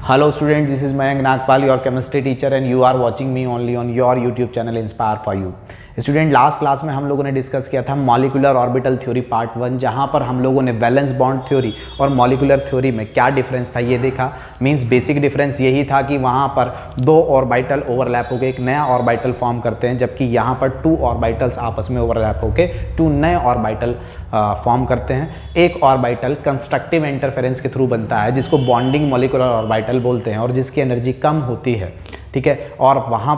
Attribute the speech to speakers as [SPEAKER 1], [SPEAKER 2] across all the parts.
[SPEAKER 1] Hello student, this is Mayank Nagpal, your chemistry teacher and you are watching me only on your YouTube channel Inspire for You. Student last class में हम लोगों ने discuss किया था molecular orbital theory part 1, जहां पर हम लोगों ने वैलेंस बॉन्ड थ्योरी और मॉलिक्यूलर थ्योरी में क्या डिफरेंस था ये देखा। मींस बेसिक डिफरेंस यही था कि वहां पर दो ऑर्बिटल ओवरलैप होकर एक नया ऑर्बिटल फॉर्म करते हैं, जबकि यहाँ पर टू ऑर्बिटल्स आपस में ओवरलैप होकर टू नए ऑर्बिटल फॉर्म करते हैं। एक ऑर्बिटल कंस्ट्रक्टिव इंटरफेरेंस के थ्रू बनता है जिसको बॉन्डिंग मॉलिक्यूलर ऑर्बिटल बोलते हैं और जिसकी एनर्जी कम होती है, ठीक है। और वहाँ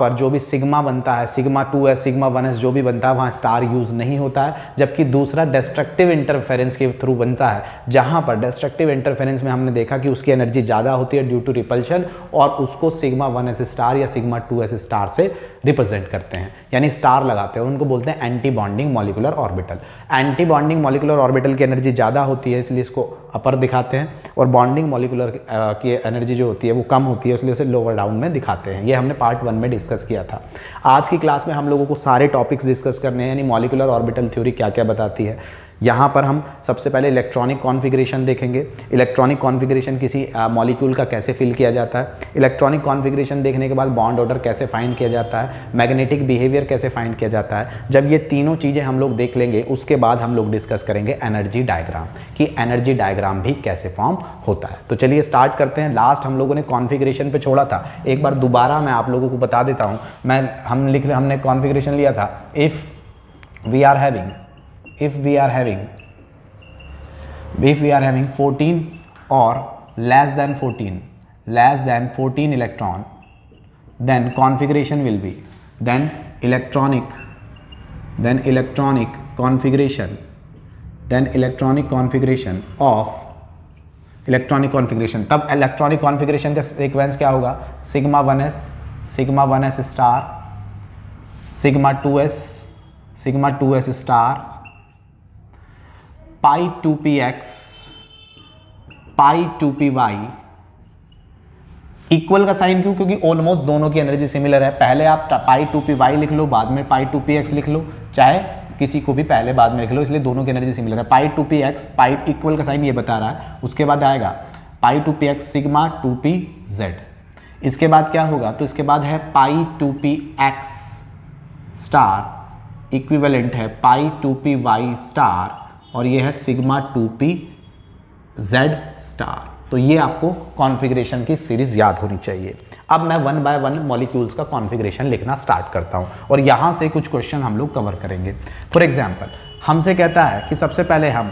[SPEAKER 1] पर जो भी सिग्मा बनता है, सिग्मा 2s सिग्मा 1s जो भी बनता है वहाँ स्टार यूज़ नहीं होता है, जबकि दूसरा डिस्ट्रक्टिव इंटरफेरेंस के थ्रू बनता है, जहाँ पर डिस्ट्रक्टिव इंटरफेरेंस में हमने देखा कि उसकी एनर्जी ज़्यादा होती है ड्यू टू रिपल्शन और उसको सिग्मा 1s स्टार या सिग्मा 2s स्टार से रिप्रेजेंट करते हैं, यानी स्टार लगाते हैं। उनको बोलते हैं anti bonding molecular orbital. Anti bonding molecular orbital की एनर्जी ज़्यादा होती है इसलिए इसको अपर दिखाते हैं, और बॉन्डिंग मॉलिक्यूलर की एनर्जी जो होती है वो कम होती है इसलिए उसे लोअर डाउन में दिखाते हैं। ये हमने पार्ट 1 में डिस्कस किया था। आज की क्लास में हम लोगों को सारे टॉपिक्स डिस्कस करने हैं, यानी मॉलिक्यूलर ऑर्बिटल थ्योरी क्या क्या बताती है। यहाँ पर हम सबसे पहले इलेक्ट्रॉनिक कॉन्फ़िगरेशन देखेंगे। इलेक्ट्रॉनिक कॉन्फ़िगरेशन किसी मॉलिक्यूल का कैसे फिल किया जाता है। इलेक्ट्रॉनिक कॉन्फ़िगरेशन देखने के बाद बॉन्ड ऑर्डर कैसे फाइंड किया जाता है, मैग्नेटिक बिहेवियर कैसे फाइंड किया जाता है। जब ये तीनों चीज़ें हम लोग देख लेंगे उसके बाद हम लोग डिस्कस करेंगे एनर्जी डायग्राम, कि एनर्जी डायग्राम भी कैसे फॉर्म होता है। तो चलिए स्टार्ट करते हैं। लास्ट हम लोगों ने कॉन्फ़िगरेशन पे छोड़ा था, एक बार दोबारा मैं आप लोगों को बता देता हूँ। हमने कॉन्फ़िगरेशन लिया था, if we are having 14 or less than 14 electron, then configuration will be electronic configuration तब इलेक्ट्रॉनिक कॉन्फ़िगरेशन का सीक्वेंस क्या होगा, sigma 1s star, sigma 2s star, pi 2px, pi 2py। Equal का साइन क्यों? क्योंकि ऑलमोस्ट दोनों की एनर्जी सिमिलर है। पहले आप पाई 2py लिख लो, बाद में पाई 2px लिख लो, चाहे किसी को भी पहले बाद में लिख लो, इसलिए दोनों की एनर्जी सिमिलर है। पाई 2px, पाई इक्वल का साइन ये बता रहा है, उसके बाद आएगा पाई 2px सिग्मा 2pz। इसके बाद क्या होगा, तो इसके बाद है पाई 2px स्टार, इक्विवेलेंट है पाई 2py स्टार, और ये है सिग्मा 2pz स्टार। तो ये आपको कॉन्फ़िगरेशन की सीरीज याद होनी चाहिए। अब मैं 1 बाय 1 मॉलिक्यूल्स का कॉन्फ़िगरेशन लिखना स्टार्ट करता हूँ और यहाँ से कुछ क्वेश्चन हम लोग कवर करेंगे। फॉर एग्जांपल हमसे कहता है कि सबसे पहले हम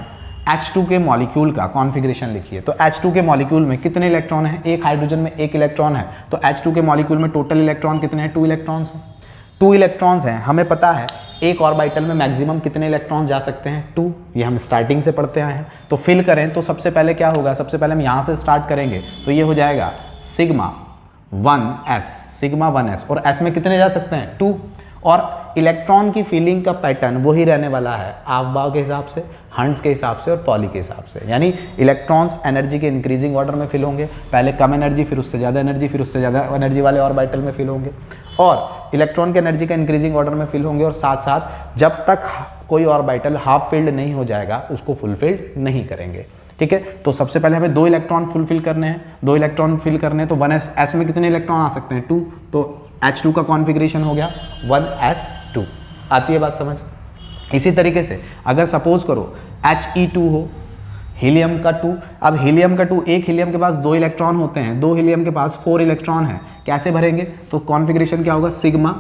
[SPEAKER 1] H2 के मॉलिक्यूल का कॉन्फ़िगरेशन लिखिए। तो H2 के मॉलिक्यूल में कितने इलेक्ट्रॉन हैं? एक हाइड्रोजन में एक इलेक्ट्रॉन है। तो H2 के मॉलिक्यूल में टोटल इलेक्ट्रॉन कितने हैं? 2 इलेक्ट्रॉन्स हैं। 2 इलेक्ट्रॉन्स हैं। हमें पता है एक ऑर्बिटल में मैक्सिमम कितने इलेक्ट्रॉन जा सकते हैं? 2। ये हम स्टार्टिंग से पढ़ते आए हैं। तो फिल करें तो सबसे पहले क्या होगा, सबसे पहले हम यहाँ से स्टार्ट करेंगे तो ये हो जाएगा सिग्मा 1s, और s में कितने जा सकते हैं? 2। और इलेक्ट्रॉन की फिलिंग का पैटर्न वही रहने वाला है आफ्बाउ के हिसाब से, हंट्स के हिसाब से और पॉली के हिसाब से, यानी इलेक्ट्रॉन्स एनर्जी के इंक्रीजिंग ऑर्डर में फिल होंगे। पहले कम एनर्जी, फिर उससे ज़्यादा एनर्जी, फिर उससे ज़्यादा एनर्जी वाले ऑर्बिटल में फिल होंगे, और इलेक्ट्रॉन की एनर्जी का इंक्रीजिंग ऑर्डर में फिल होंगे। और साथ साथ जब तक कोई ऑर्बिटल हाफ फिल्ड नहीं हो जाएगा उसको फुल फिल्ड नहीं करेंगे, ठीक है। तो सबसे पहले हमें 2 इलेक्ट्रॉन फुलफिल करने हैं, 2 इलेक्ट्रॉन फिल करने हैं। तो 1s में कितने इलेक्ट्रॉन आ सकते हैं? 2। तो H2 का कॉन्फ़िगरेशन हो गया 1s2। आती है बात समझ? इसी तरीके से अगर सपोज करो He2 हो, हीलियम का 2। अब हीलियम का 2, एक हीलियम के पास 2 इलेक्ट्रॉन होते हैं, 2 हीलियम के पास 4 इलेक्ट्रॉन है। कैसे भरेंगे? तो कॉन्फ़िगरेशन क्या होगा, सिग्मा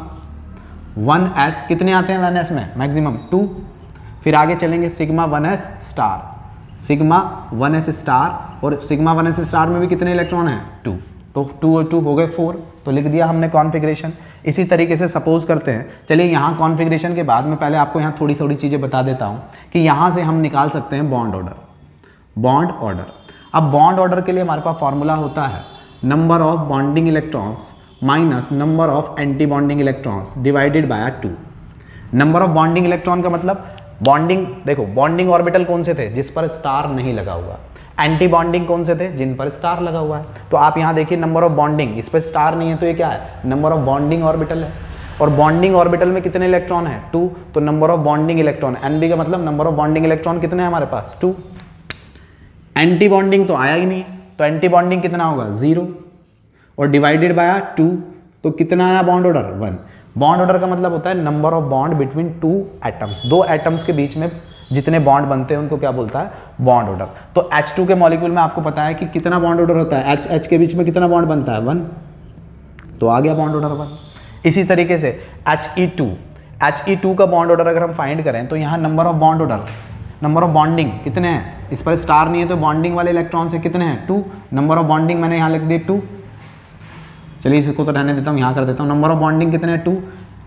[SPEAKER 1] 1s, कितने आते हैं 1s में? मैक्सिमम 2। फिर आगे चलेंगे sigma 1s star, sigma 1s star, और सिग्मा 1s स्टार में भी कितने इलेक्ट्रॉन हैं? 2। तो 2 और 2 हो गए 4, तो लिख दिया हमने कॉन्फ़िगरेशन। इसी तरीके से सपोज करते हैं, चलिए यहाँ कॉन्फ़िगरेशन के बाद में पहले आपको यहाँ थोड़ी चीज़ें बता देता हूँ कि यहाँ से हम निकाल सकते हैं बॉन्ड ऑर्डर। अब बॉन्ड ऑर्डर के लिए हमारे पास फॉर्मूला होता है number of bonding electrons minus number of anti bonding electrons divided by 2। Number of bonding electron का मतलब बॉन्डिंग, देखो बॉन्डिंग ऑर्बिटल कौन से थे? जिस पर स्टार नहीं लगा हुआ। एंटी बॉन्डिंग कौन से थे? जिन पर स्टार लगा हुआ है। तो आप यहाँ देखिए नंबर ऑफ बॉन्डिंग, इस पर स्टार नहीं है तो ये क्या है? नंबर ऑफ बॉन्डिंग ऑर्बिटल है। और बॉन्डिंग ऑर्बिटल में कितने इलेक्ट्रॉन है? 2। तो number of bonding electron, NB का मतलब नंबर ऑफ बॉन्डिंग इलेक्ट्रॉन कितने हैं हमारे पास? 2। एंटी बॉन्डिंग तो आया ही नहीं, तो एंटी बॉन्डिंग कितना होगा 0 और डिवाइडेड बाय 2 तो कितना आया बॉन्ड ऑर्डर 1। बॉन्ड ऑर्डर का मतलब होता है number of bond between two atoms, दो एटम्स के बीच में जितने बॉन्ड बनते हैं उनको क्या बोलता है बॉन्ड ऑर्डर। तो H2 के मॉलिक्यूल में आपको पता है कि कितना बॉन्ड ऑर्डर होता है, H के बीच में कितना बॉन्ड बनता है 1, तो आ गया बॉन्ड ऑर्डर 1। इसी तरीके से He2 का बॉन्ड ऑर्डर अगर हम फाइंड करें तो यहाँ number of bond order, number of bonding कितने हैं, इस पर स्टार नहीं है तो बॉन्डिंग वाले इलेक्ट्रॉन से कितने हैं 2, नंबर ऑफ बॉन्डिंग मैंने यहाँ लिख दी 2, चलिए इसको तो रहने देता हूँ, यहाँ कर देता हूँ, नंबर ऑफ बॉन्डिंग कितने हैं 2,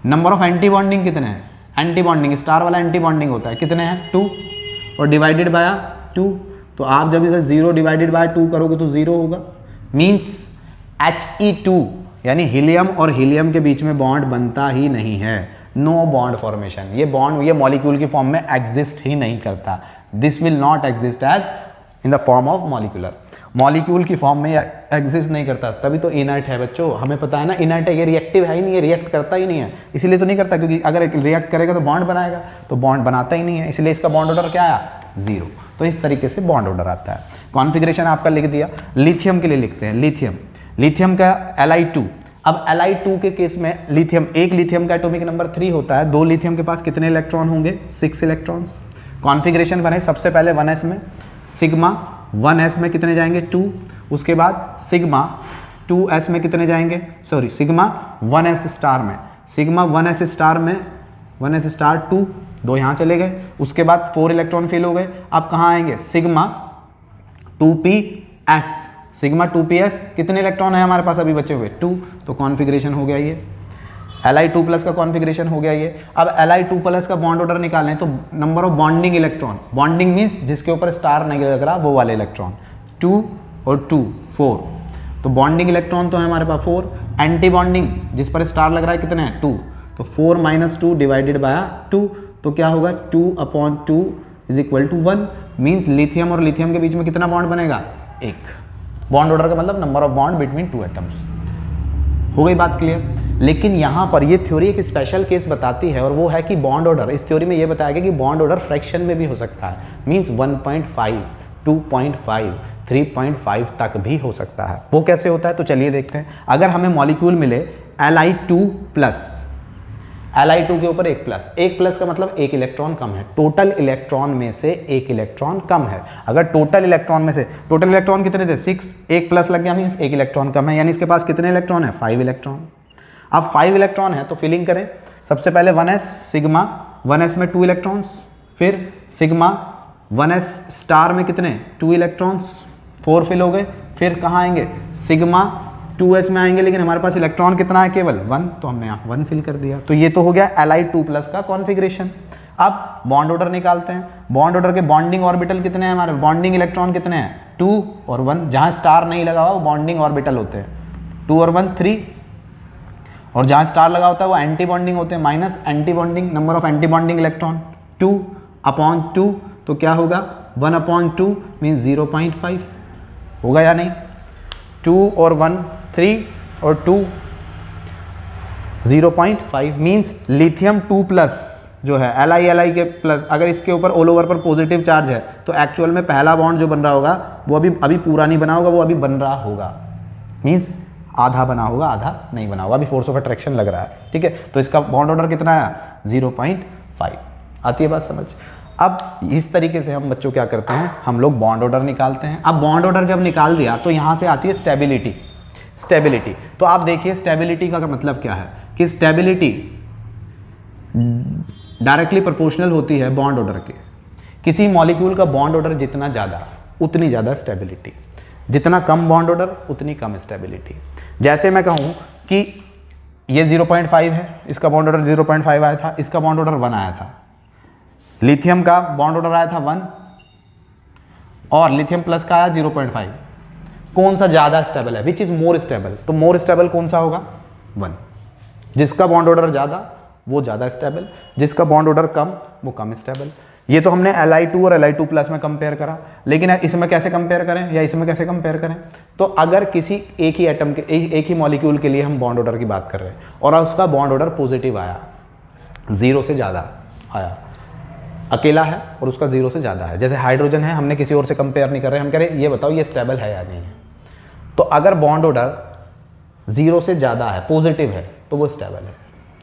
[SPEAKER 1] नंबर ऑफ एंटी बॉन्डिंग कितने हैं, एंटी बॉन्डिंग स्टार वाला एंटी बॉन्डिंग होता है कितने हैं 2 और डिवाइडेड बाय 2, तो आप जब इसे 0 डिवाइडेड बाय 2 करोगे तो 0 होगा। मीन्स He2 यानी हीलियम और हीलियम के बीच में बॉन्ड बनता ही नहीं है, नो बॉन्ड फॉर्मेशन, ये बॉन्ड ये मॉलिक्यूल की फॉर्म में एग्जिस्ट ही नहीं करता, this will not exist as in the form of molecular, molecule की फॉर्म में एग्जिस्ट नहीं करता, तभी तो इनर्ट है बच्चों, हमें पता है ना इनर्ट है, ये रिएक्टिव है ही नहीं है, रिएक्ट करता ही नहीं है, इसीलिए तो नहीं करता, क्योंकि अगर रिएक्ट करेगा तो बॉन्ड बनाएगा, तो बॉन्ड बनाता ही नहीं है, इसलिए इसका बॉन्ड ऑर्डर क्या आया 0। तो इस तरीके से बॉन्ड ऑर्डर आता है। कॉन्फ़िगरेशन आपका लिख दिया। लिथियम के लिए लिखते हैं, लिथियम का Li2, अब Li2 के केस में लिथियम, एक लिथियम का एटॉमिक नंबर 3 होता है, दो लिथियम के पास कितने इलेक्ट्रॉन होंगे 6 इलेक्ट्रॉन्स। कॉन्फ़िगरेशन बने सबसे पहले 1s में, सिग्मा 1s में कितने जाएंगे 2, उसके बाद सिग्मा 2s में कितने जाएंगे, सॉरी सिग्मा 1s स्टार में, सिग्मा 1s स्टार में 1s स्टार 2, दो यहाँ चले गए, उसके बाद 4 इलेक्ट्रॉन फिल हो गए, अब कहाँ आएंगे सिग्मा 2ps, सिग्मा 2ps कितने इलेक्ट्रॉन है हमारे पास अभी बचे हुए 2, तो कॉन्फ़िगरेशन हो गया ये, Li2 प्लस का कॉन्फ़िगरेशन हो गया ये। अब Li2 प्लस का बॉन्ड ऑर्डर निकालें तो number of bonding electron, bonding means जिसके ऊपर स्टार नहीं लग रहा वो वाले इलेक्ट्रॉन, 2 और 2 4, तो बॉन्डिंग इलेक्ट्रॉन तो है हमारे पास 4, एंटी बॉन्डिंग जिस पर स्टार लग रहा है कितने हैं 2, तो 4 - 2 डिवाइडेड बाय 2, तो क्या होगा 2/2 is equal to 1, means lithium और लिथियम के बीच में कितना बॉन्ड बनेगा 1। बॉन्ड ऑर्डर का मतलब number of bond between two atoms. हो गई बात क्लियर। लेकिन यहाँ पर ये थ्योरी एक स्पेशल केस बताती है और वो है कि बॉन्ड ऑर्डर, इस थ्योरी में ये बताया गया कि बॉन्ड ऑर्डर फ्रैक्शन में भी हो सकता है, मीन्स 1.5 2.5 3.5 तक भी हो सकता है। वो कैसे होता है तो चलिए देखते हैं। अगर हमें मॉलिक्यूल मिले Li2 प्लस, Li2 के ऊपर एक प्लस का मतलब एक इलेक्ट्रॉन कम है, टोटल इलेक्ट्रॉन में से एक इलेक्ट्रॉन कम है। अगर टोटल इलेक्ट्रॉन में से, टोटल इलेक्ट्रॉन कितने थे 6, एक प्लस लग गया मीन्स एक इलेक्ट्रॉन कम है, यानी इसके पास कितने इलेक्ट्रॉन है 5 इलेक्ट्रॉन। अब 5 इलेक्ट्रॉन है तो फिलिंग करें, सबसे पहले 1s सिग्मा 1s में 2 इलेक्ट्रॉन्स, फिर सिग्मा 1s स्टार में कितने 2 इलेक्ट्रॉन्स, 4 फिल हो गए, फिर कहाँ आएंगे सिग्मा 2s में आएंगे, लेकिन हमारे पास इलेक्ट्रॉन कितना है केवल 1, तो हमने यहाँ 1 फिल कर दिया। तो ये तो हो गया Li2 प्लस का कॉन्फ़िगरेशन। अब बॉन्ड ऑर्डर निकालते हैं, बॉन्ड ऑर्डर के बॉन्डिंग ऑर्बिटल कितने हैं हमारे, बॉन्डिंग इलेक्ट्रॉन कितने हैं 2 और 1, जहाँ स्टार नहीं लगा हुआ वो बॉन्डिंग ऑर्बिटल होते हैं, 2 और 1 3, और जहाँ स्टार लगा होता है वो एंटी बॉन्डिंग होते हैं, minus anti bonding, number of anti bonding electron 2/2, तो क्या होगा 1/2 मीन्स 0.5 होगा या नहीं, 2 और 1 3 और 2 0.5 मीन्स लिथियम 2 प्लस जो है Li के प्लस, अगर इसके ऊपर ऑल ओवर पर पॉजिटिव चार्ज है तो एक्चुअल में पहला बॉन्ड जो बन रहा होगा वो अभी पूरा नहीं बना होगा, वो अभी बन रहा होगा, मीन्स आधा बना होगा आधा नहीं बना होगा, अभी फोर्स ऑफ अट्रैक्शन लग रहा है, ठीक है। तो इसका बॉन्ड ऑर्डर कितना है 0.5। आती है बात समझ। अब इस तरीके से हम बच्चों क्या करते हैं, हम लोग बॉन्ड ऑर्डर निकालते हैं। अब बॉन्ड ऑर्डर जब निकाल दिया तो यहाँ से आती है स्टेबिलिटी। तो आप देखिए स्टेबिलिटी का मतलब क्या है कि स्टेबिलिटी डायरेक्टली प्रोपोर्शनल होती है बॉन्ड ऑर्डर के। किसी मॉलिक्यूल का बॉन्ड ऑर्डर जितना ज़्यादा उतनी ज़्यादा स्टेबिलिटी, जितना कम बॉन्ड ऑर्डर उतनी कम स्टेबिलिटी। जैसे मैं कहूँ कि ये 0.5 है, इसका बॉन्ड ऑर्डर 0.5 आया था, इसका बॉन्ड ऑर्डर 1 आया था, लिथियम का बॉन्ड ऑर्डर आया था 1 और लिथियम प्लस का आया 0.5, कौन सा ज़्यादा स्टेबल है, विच इज़ मोर स्टेबल, तो मोर स्टेबल कौन सा होगा 1, जिसका बॉन्ड ऑर्डर ज़्यादा वो ज़्यादा स्टेबल, जिसका बॉन्ड ऑर्डर कम वो कम स्टेबल। ये तो हमने Li2 और Li2 प्लस में कंपेयर करा, लेकिन इसमें कैसे कंपेयर करें या इसमें कैसे कंपेयर करें, तो अगर किसी एक ही एटम के एक ही मॉलिक्यूल के लिए हम बॉन्ड ऑर्डर की बात कर रहे हैं और उसका बॉन्ड ऑर्डर पॉजिटिव आया, 0 से ज़्यादा आया, अकेला है और उसका 0 से ज़्यादा है, जैसे हाइड्रोजन है, हमने किसी और से कंपेयर नहीं कर रहे, हम कह रहे ये बताओ ये स्टेबल है या नहीं है, तो अगर बॉन्ड ऑर्डर 0 से ज़्यादा है, पॉजिटिव है, तो वो स्टेबल है,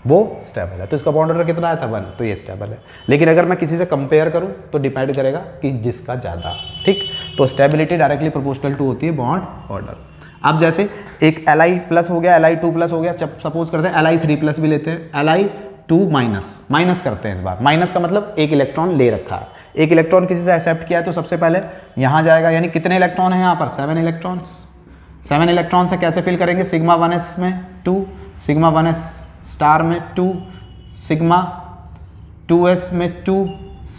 [SPEAKER 1] वो स्टेबल है। तो इसका बॉन्ड ऑर्डर कितना आया था 1, तो ये स्टेबल है। लेकिन अगर मैं किसी से कंपेयर करूं तो डिपेंड करेगा कि जिसका ज़्यादा, ठीक। तो स्टेबिलिटी डायरेक्टली प्रोपोर्शनल टू होती है बॉन्ड ऑर्डर। अब जैसे एक Li प्लस हो गया, Li2 प्लस हो गया, सपोज करते हैं Li3 प्लस भी लेते हैं, Li2 माइनस, माइनस करते हैं इस बार। माइनस का मतलब एक इलेक्ट्रॉन ले रखा है, एक इलेक्ट्रॉन किसी से एक्सेप्ट किया है, तो सबसे पहले यहाँ जाएगा, यानी कितने इलेक्ट्रॉन है यहाँ पर 7 इलेक्ट्रॉन्स। 7 इलेक्ट्रॉन से कैसे फिल करेंगे, सिग्मा 1s में 2, सिग्मा 1s स्टार में 2, सिग्मा 2s में 2,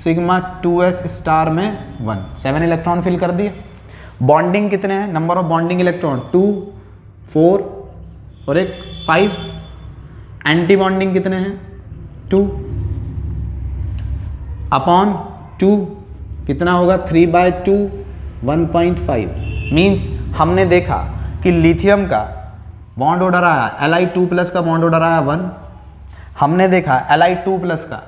[SPEAKER 1] सिग्मा 2s स्टार में 1। 7 इलेक्ट्रॉन फिल कर दिए। बॉन्डिंग कितने हैं, नंबर ऑफ बॉन्डिंग इलेक्ट्रॉन 2, 4 और एक 5। एंटी बॉन्डिंग कितने हैं 2 अपॉन 2 कितना होगा 3/2, 1.5। मीन्स हमने देखा कि लिथियम का बॉन्ड ऑर्डर आया, Li2 प्लस का बॉन्ड ऑर्डर आया 1। हमने देखा Li2 प्लस का,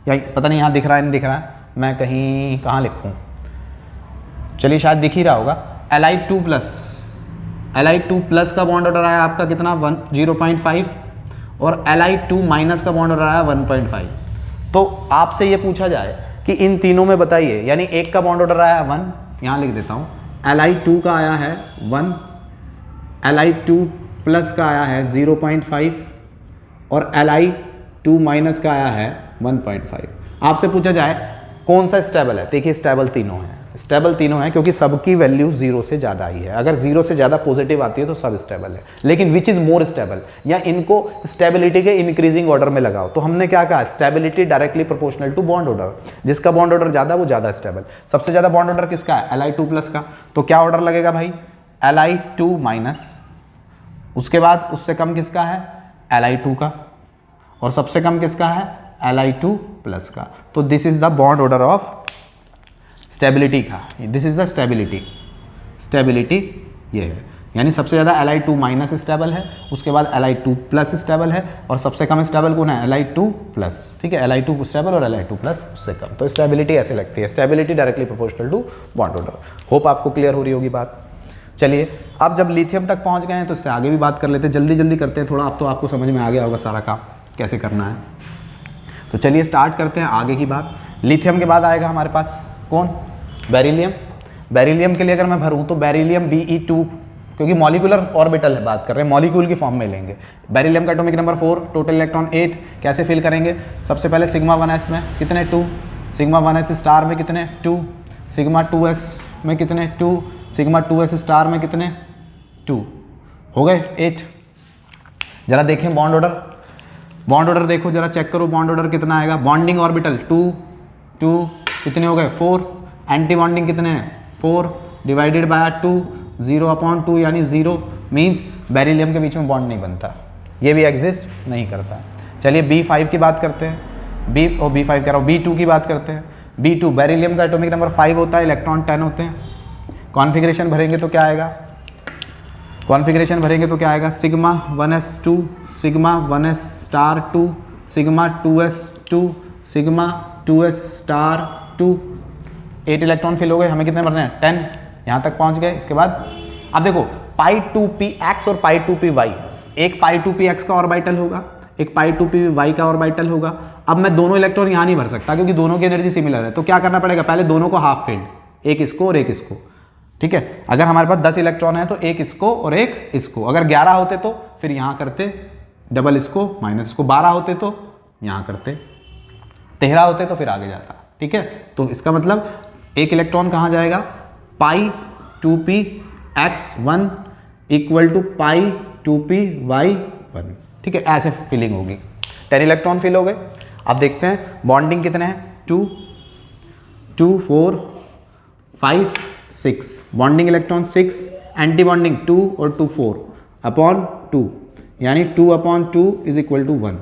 [SPEAKER 1] या पता नहीं यहाँ दिख रहा है नहीं दिख रहा है, मैं कहीं कहाँ लिखूँ, चलिए शायद दिख ही रहा होगा। Li2 प्लस का बॉन्ड ऑर्डर आया आपका कितना 0.5 और Li2 माइनस का बॉन्ड ऑर्डर आया 1.5। तो आपसे ये पूछा जाए कि इन तीनों में बताइए, यानी एक का बॉन्ड ऑर्डर आया 1, यहाँ लिख देता हूँ, Li2 का आया है 1, Li2 प्लस का आया है 0.5 और Li2 माइनस का आया है 1.5। आपसे पूछा जाए कौन सा स्टेबल है, देखिए स्टेबल तीनों हैं, स्टेबल तीनों हैं क्योंकि सबकी वैल्यू 0 से ज़्यादा ही है। अगर 0 से ज़्यादा पॉजिटिव आती है तो सब स्टेबल है। लेकिन विच इज़ मोर स्टेबल, या इनको स्टेबिलिटी के इंक्रीजिंग ऑर्डर में लगाओ, तो हमने क्या कहा, stability directly proportional to bond order. जिसका बॉन्ड ऑर्डर ज़्यादा वो ज़्यादा स्टेबल। सबसे ज़्यादा बॉन्ड ऑर्डर किसका है, Li2 प्लस का, तो क्या ऑर्डर लगेगा भाई, Li2 माइनस, उसके बाद उससे कम किसका है Li2 का, और सबसे कम किसका है Li2 प्लस का। तो this is the bond order of stability का, दिस इज द स्टेबिलिटी ये है। यानी सबसे ज़्यादा Li2 माइनस स्टेबल है, उसके बाद Li2 प्लस स्टेबल है, और सबसे कम स्टेबल कौन है Li2 प्लस, ठीक है, Li2 स्टेबल और Li2 प्लस उससे कम। तो स्टेबिलिटी ऐसे लगती है, stability directly proportional to bond order. Hope आपको क्लियर हो रही होगी बात। चलिए अब जब लिथियम तक पहुंच गए हैं तो इससे आगे भी बात कर लेते हैं, जल्दी जल्दी करते हैं थोड़ा। अब तो आपको समझ में आ गया होगा सारा काम कैसे करना है। तो चलिए स्टार्ट करते हैं आगे की बात। लिथियम के बाद आएगा हमारे पास कौन, बेरिलियम। बेरिलियम के लिए अगर मैं भरूँ तो बेरिलियम Be2, क्योंकि मॉलिक्यूलर ऑर्बिटल है, बात कर रहे हैं मॉलिक्यूल की फॉर्म में लेंगे। बेरिलियम का एटॉमिक नंबर 4, टोटल इलेक्ट्रॉन 8। कैसे फिल करेंगे, सबसे पहले सिग्मा 1s में कितने 2, सिग्मा 1s स्टार में कितने 2, सिग्मा 2s में कितने 2, सिग्मा 2s स्टार में कितने 2, हो गए 8। जरा देखें बॉन्ड ऑर्डर, बॉन्ड ऑर्डर देखो जरा, चेक करो बॉन्ड ऑर्डर कितना आएगा। बॉन्डिंग ऑर्बिटल 2 2 कितने हो गए 4, एंटी बॉन्डिंग कितने हैं 4 डिवाइडेड बाय 2, 0/2 यानी 0। मीन्स बेरिलियम के बीच में बॉन्ड नहीं बनता, ये भी एग्जिस्ट नहीं करता। चलिए B5 की बात करते हैं, B5 कह रहा हूँ, B2 की बात करते हैं। B2 बेरिलियम का एटॉमिक नंबर 5 होता है, इलेक्ट्रॉन 10 होते हैं। कॉन्फ़िगरेशन भरेंगे तो क्या आएगा, कॉन्फ़िगरेशन भरेंगे तो क्या आएगा, sigma 1s2, sigma 1s star 2, sigma 2s2, sigma 2s star 2। 8 electron fill हो गए, हमें कितने भरने हैं 10, यहाँ तक पहुँच गए। इसके बाद अब देखो π2px और π2py, एक π2px का ऑर्बिटल होगा, एक π2py का ऑर्बिटल होगा। अब मैं दोनों इलेक्ट्रॉन यहाँ नहीं भर सकता क्योंकि दोनों की एनर्जी सिमिलर है, तो क्या करना पड़ेगा, पहले दोनों को हाफ फिल्ड, एक इसको और एक इसको, ठीक है। अगर हमारे पास 10 इलेक्ट्रॉन है तो एक इसको और एक इसको। अगर 11 होते तो फिर यहाँ करते डबल इसको माइनस इसको, 12 होते तो यहाँ करते, 13 होते तो फिर आगे जाता, ठीक है। तो इसका मतलब एक इलेक्ट्रॉन कहाँ जाएगा, π2px1 इक्वल टू π2py1, ठीक है, ऐसे फिलिंग होगी। 10 इलेक्ट्रॉन फिल हो गए। अब देखते हैं बॉन्डिंग कितने हैं, 2 2 4 5 6, बॉन्डिंग इलेक्ट्रॉन 6, एंटी बॉन्डिंग 2 और 2 4 अपॉन 2, यानी 2/2 इज इक्वल टू 1,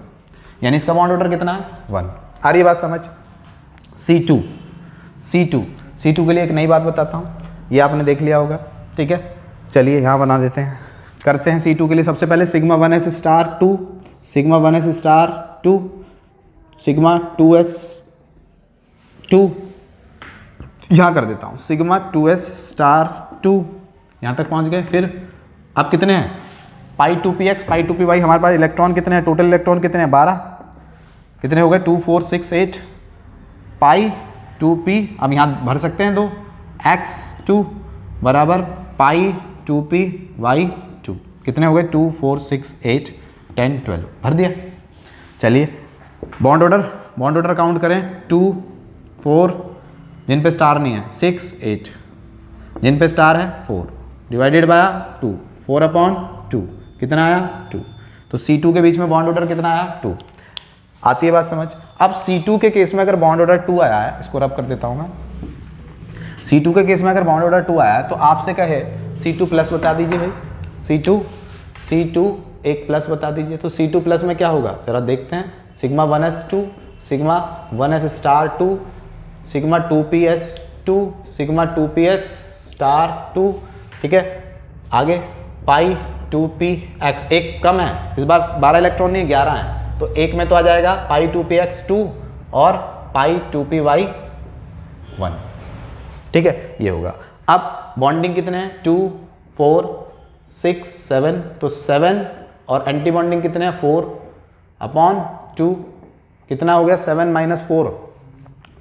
[SPEAKER 1] यानी इसका बॉन्ड ऑर्डर कितना है 1। आ रही है बात समझ। C2 के लिए एक नई बात बताता हूँ, ये आपने देख लिया होगा, ठीक है। चलिए यहाँ बना देते हैं, करते हैं C2 के लिए। सबसे पहले sigma 1s star 2, sigma 1s star 2, sigma 2s 2, यहाँ कर देता हूँ सिग्मा 2s स्टार 2, यहाँ तक पहुँच गए। फिर अब कितने हैं, pi two p x pi two p y, हमारे पास इलेक्ट्रॉन कितने हैं, टोटल इलेक्ट्रॉन कितने हैं 12, कितने हो गए 2 4 6 8 पाई टू पी, अब यहाँ भर सकते हैं 2 x2 बराबर पाई टू पी वाई 2, कितने हो गए 2 4 6 8 10 12, भर दिया। चलिए बॉन्ड ऑर्डर काउंट करें, 2 4 जिन पे स्टार नहीं है 6 8, जिन पे स्टार है 4 डिवाइडेड बाय 2 4/2, कितना आया 2। तो C2 के बीच में बॉन्ड ऑर्डर कितना आया 2। आती है बात समझ। अब C2 के केस में अगर बॉन्ड ऑर्डर 2 आया है, इसको रब कर देता हूं मैं, C2 के केस में अगर बॉन्ड ऑर्डर 2 आया है तो आपसे कहे C2 प्लस बता दीजिए भाई, C2 एक प्लस बता दीजिए। तो C2 प्लस में क्या होगा जरा देखते हैं, sigma 1s2 sigma 1s star 2 sigma 2ps2 sigma 2ps star 2, ठीक है। आगे पाई 2px, एक कम है इस बार 12 इलेक्ट्रॉन नहीं 11 है, तो एक में तो आ जाएगा पाई 2px2 और पाई 2py1, ठीक है, ये होगा। अब बॉन्डिंग कितने हैं 2 4 6 7, तो 7 और एंटी बॉन्डिंग कितने हैं 4/2, कितना हो गया 7 - 4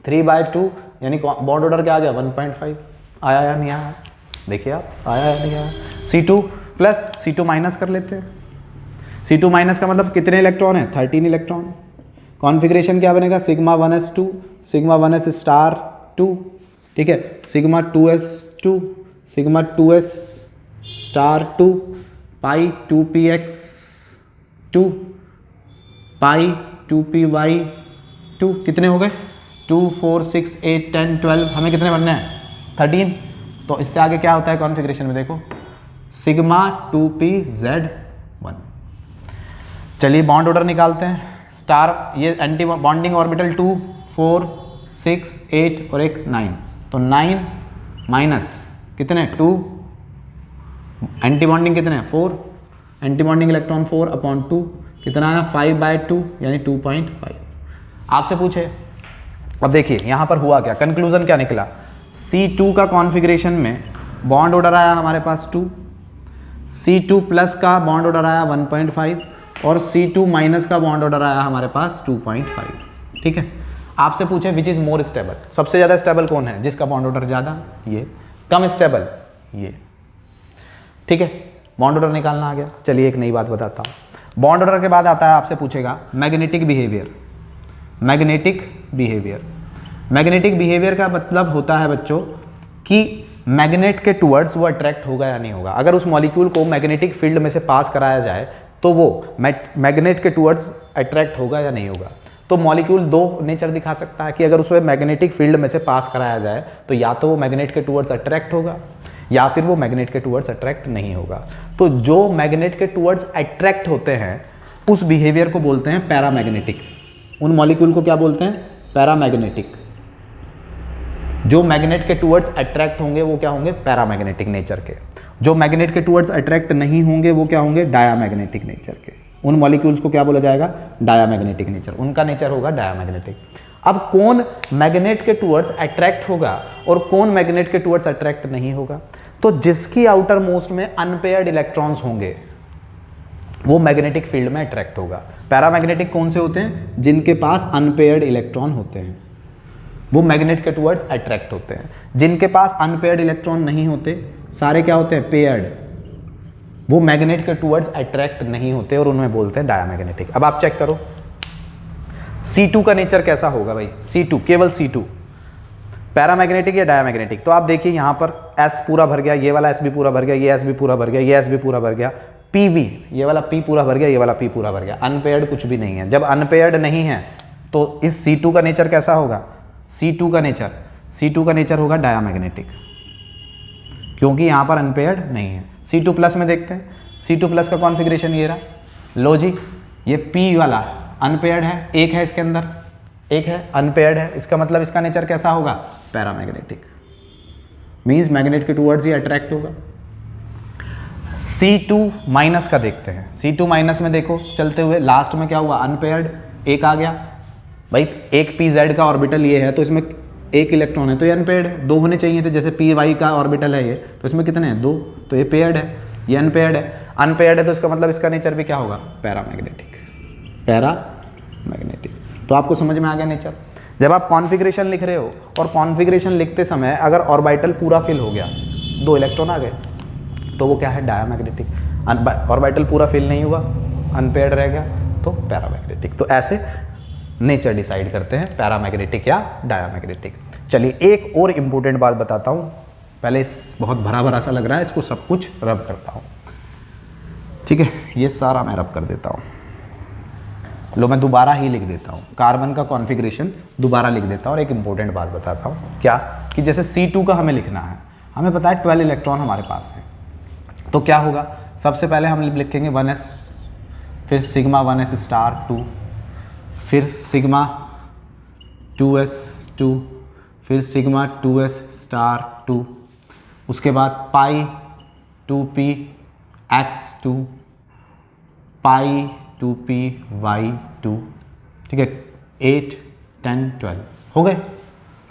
[SPEAKER 1] 3/2, यानी बॉन्ड ऑर्डर क्या आ गया 1.5। आया या नहीं आया, देखिए आप, आया या नहीं आया। C2 प्लस C2 माइनस कर लेते हैं, C2 माइनस का मतलब कितने इलेक्ट्रॉन है 13 इलेक्ट्रॉन। कॉन्फ़िगरेशन क्या बनेगा sigma 1s2 sigma 1s star 2, ठीक है, sigma 2s2 sigma 2s star 2 पाई 2px2 पाई 2py2, कितने हो गए 2 4 6 8 10 12, हमें कितने बनने हैं 13। तो इससे आगे क्या होता है कॉन्फ़िगरेशन में देखो, सिग्मा 2pz1। चलिए बॉन्ड ऑर्डर निकालते हैं, स्टार ये एंटी बॉन्डिंग ऑर्बिटल 2 4 6 8 और एक 9, तो 9 माइनस कितने 2, एंटी बॉन्डिंग कितने 4, एंटी बॉन्डिंग इलेक्ट्रॉन 4/2, कितना आया 5/2 यानी 2.5। आपसे पूछे, अब देखिए यहाँ पर हुआ क्या, कंक्लूजन क्या निकला, C2 का कॉन्फ़िगरेशन में बॉन्ड ऑर्डर आया हमारे पास 2, C2 प्लस का बॉन्ड ऑर्डर आया 1.5 और C2 माइनस का बॉन्ड ऑर्डर आया हमारे पास 2.5, ठीक है। आपसे पूछे विच इज़ मोर स्टेबल, सबसे ज़्यादा स्टेबल कौन है, जिसका बॉन्ड ऑर्डर ज़्यादा, ये, कम स्टेबल ये, ठीक है। बॉन्ड ऑर्डर निकालना आ गया। चलिए एक नई बात बताता हूँ, बॉन्ड ऑर्डर के बाद आता है आपसे पूछेगा मैग्नेटिक बिहेवियर। मैग्नेटिक बिहेवियर का मतलब होता है बच्चों कि मैग्नेट के टुवर्ड्स वो अट्रैक्ट होगा या नहीं होगा। अगर उस मॉलिक्यूल को मैग्नेटिक फील्ड में से पास कराया जाए तो वो मैग्नेट के टुवर्ड्स अट्रैक्ट होगा या नहीं होगा। तो मॉलिक्यूल दो नेचर दिखा सकता है कि अगर उसे मैग्नेटिक फील्ड में से पास कराया जाए तो या तो वो मैग्नेट के टुवर्ड्स अट्रैक्ट होगा या फिर वो मैग्नेट के टुवर्ड्स अट्रैक्ट नहीं होगा। तो जो मैग्नेट के टुवर्ड्स अट्रैक्ट होते हैं उस बिहेवियर को बोलते हैं पैरामैग्नेटिक। उन मॉलिक्यूल को क्या बोलते हैं, पैरामैग्नेटिक। जो मैग्नेट के टुवर्ड्स अट्रैक्ट होंगे वो क्या होंगे, पैरामैग्नेटिक नेचर के। जो मैग्नेट के टुवर्ड्स अट्रैक्ट नहीं होंगे वो क्या होंगे, डायामैग्नेटिक नेचर के। उन मॉलिक्यूल्स को क्या बोला जाएगा, डायामैग्नेटिक नेचर, उनका नेचर होगा डायामैग्नेटिक। अब कौन मैग्नेट के टुवर्ड्स अट्रैक्ट होगा और कौन मैग्नेट के टुवर्ड्स अट्रैक्ट नहीं होगा, तो जिसकी आउटर मोस्ट में अनपेयर्ड इलेक्ट्रॉन्स होंगे वो मैग्नेटिक फील्ड में अट्रैक्ट होगा। पैरामैग्नेटिक कौन से होते हैं, जिनके पास अनपेयर्ड इलेक्ट्रॉन होते हैं वो मैग्नेट के टुवर्ड्स अट्रैक्ट होते हैं। जिनके पास अनपेयर्ड इलेक्ट्रॉन नहीं होते, सारे क्या होते हैं, पेयर्ड, वो मैग्नेट के टुवर्ड्स अट्रैक्ट नहीं होते और उन्हें बोलते हैं डायामैग्नेटिक। अब आप चेक करो C2 का नेचर कैसा होगा भाई, C2 केवल C2 पैरामैग्नेटिक या डायामैग्नेटिक। तो आप देखिए यहाँ पर S पूरा भर गया, ये वाला S भी पूरा भर गया, ये S भी पूरा भर गया, ये S भी पूरा भर गया, P भी, ये वाला P पूरा भर गया, ये वाला P पूरा भर गया, अनपेयर्ड कुछ भी नहीं है। जब अनपेयर्ड नहीं है तो इस C2 का नेचर कैसा होगा, C2 का नेचर होगा डायामैग्नेटिक, क्योंकि यहाँ पर अनपेयर्ड नहीं है। C2 प्लस में देखते हैं, C2 प्लस का कॉन्फ़िगरेशन ये रहा, लो जी, ये P वाला अनपेयर्ड है, एक है इसके अंदर, एक है अनपेयर्ड है, इसका मतलब इसका नेचर कैसा होगा, पैरामैग्नेटिक, मींस मैग्नेट के टुवर्ड्स ही अट्रैक्ट होगा। C2 माइनस का देखते हैं, C2 माइनस में देखो चलते हुए लास्ट में क्या हुआ, अनपेयर्ड एक आ गया भाई, एक PZ का ऑर्बिटल ये है तो इसमें एक इलेक्ट्रॉन है तो ये अनपेयर्ड है, 2 होने चाहिए थे, जैसे पी वाई का ऑर्बिटल है ये, तो इसमें कितने हैं 2, तो ये पेयर्ड है, ये अनपेयर्ड है। अनपेयर्ड है तो इसका मतलब इसका नेचर भी क्या होगा, पैरामैग्नेटिक, पैरामैग्नेटिक। तो आपको समझ में आ गया नेचर। जब आप कॉन्फ़िगरेशन लिख रहे हो और कॉन्फ़िगरेशन लिखते समय अगर ऑर्बिटल पूरा फिल हो गया, 2 इलेक्ट्रॉन आ गए, तो वो क्या है, डायमैग्नेटिक। ऑर्बिटल पूरा फिल नहीं हुआ, अनपेयर्ड रह गया, तो पैरामैग्नेटिक। तो ऐसे नेचर डिसाइड करते हैं पैरामैग्नेटिक या डायमैग्नेटिक। चलिए एक और इम्पोर्टेंट बात बताता हूँ, पहले बहुत भरा भरा सा लग रहा है, इसको सब कुछ रब करता हूँ, ठीक है। ये सारा मैं रब कर देता हूँ, लो मैं दोबारा ही लिख देता हूँ, कार्बन का कॉन्फ़िगरेशन दोबारा लिख देता हूँ और एक इम्पोर्टेंट बात बताता हूँ, क्या कि जैसे C2 का हमें लिखना है, हमें पता है 12 इलेक्ट्रॉन हमारे पास है, तो क्या होगा, सबसे पहले हम लिखेंगे 1s, फिर सिग्मा 1s स्टार 2, फिर सिग्मा 2s2, फिर सिग्मा 2s स्टार 2, उसके बाद पाई 2p x2, पाई 2p y2, ठीक है, 8 10 12 हो गए,